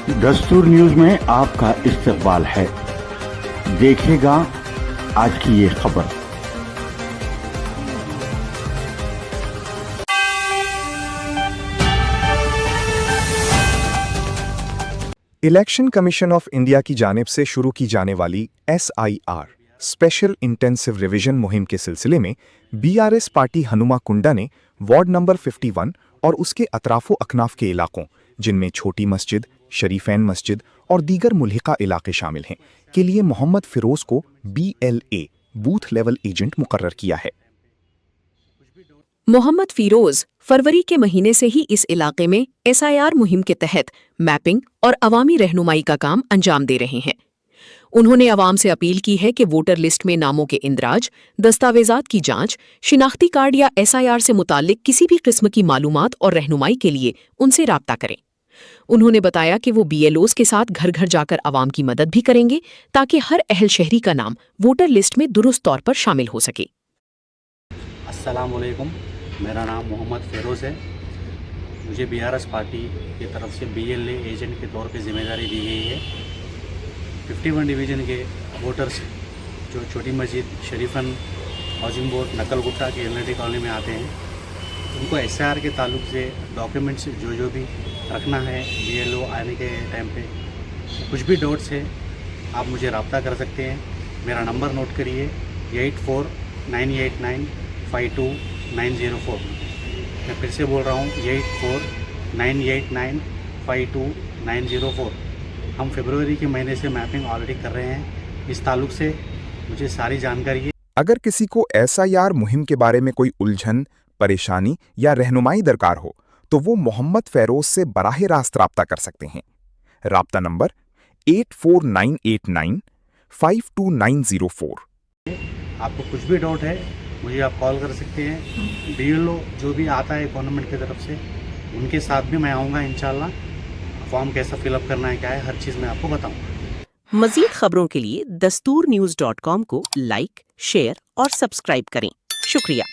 दस्तूर न्यूज में आपका इस्तकबाल है। देखिएगा आज की ये खबर। इलेक्शन कमीशन ऑफ इंडिया की जानिब से शुरू की जाने वाली SIR स्पेशल इंटेंसिव रिवीजन मुहिम के सिलसिले में BRS पार्टी हनुमा कुंडा ने वार्ड नंबर 51 और उसके अतराफो अकनाफ के इलाकों, जिनमें छोटी मस्जिद, शरीफैन मस्जिद और दीगर मुल्हिका इलाके शामिल हैं, के लिए मोहम्मद फिरोज को BLA बूथ लेवल एजेंट मुकर्रर किया है। मोहम्मद फिरोज फरवरी के महीने से ही इस इलाके में SIR मुहिम के तहत मैपिंग और अवामी रहनुमाई का काम अंजाम दे रहे हैं। उन्होंने अवाम से अपील की है कि वोटर लिस्ट में नामों के इंदराज, दस्तावेजात की जांच, शिनाख्ती कार्ड या SIR से मुताल्लिक किसी भी किस्म की मालूमात और रहनुमाई के लिए उनसे राब्ता करें। उन्होंने बताया कि वो BLOs के साथ घर घर जाकर अवाम की मदद भी करेंगे ताकि हर अहल शहरी का नाम वोटर लिस्ट में दुरुस्त तौर पर शामिल हो सके। अस्सलाम वालेकुम, मेरा नाम मोहम्मद फिरोज़ है। मुझे BRS पार्टी की तरफ से BLA एजेंट के तौर पे ज़िम्मेदारी दी गई है। 51 डिवीज़न के वोटर्स जो छोटी मस्जिद, शरीफन, हाउसिंग बोर्ड, नकलगुट्टा के LND कॉलोनी में आते हैं, उनको SIR के ताल्लुक से डॉक्यूमेंट्स जो भी रखना है BLO आने के टाइम पे, कुछ भी डाउट्स है आप मुझे रब्ता कर सकते हैं। मेरा नंबर नोट करिए 8498952904। मैं फिर से बोल रहा हूँ 8498952904। हम फरवरी के महीने से मैपिंग ऑलरेडी कर रहे हैं। इस ताल्लुक से मुझे सारी जानकारी है। अगर किसी को SIR मुहिम के बारे में कोई उलझन, परेशानी या रहनुमाई दरकार हो तो वो मोहम्मद फिरोज से बराह रास्त राब्ता कर सकते हैं। राब्ता नंबर 8498952904। आपको कुछ भी डाउट है मुझे आप कॉल कर सकते हैं। BLO जो भी आता है गवर्नमेंट की तरफ से, उनके साथ भी मैं आऊँगा इंशाल्लाह। फॉर्म कैसा फिलअप करना है, क्या है, हर चीज़ मैं आपको बताऊँगा। मज़ीद खबरों के लिए दस्तूरन्यूज़.com को लाइक, शेयर और सब्सक्राइब करें। शुक्रिया।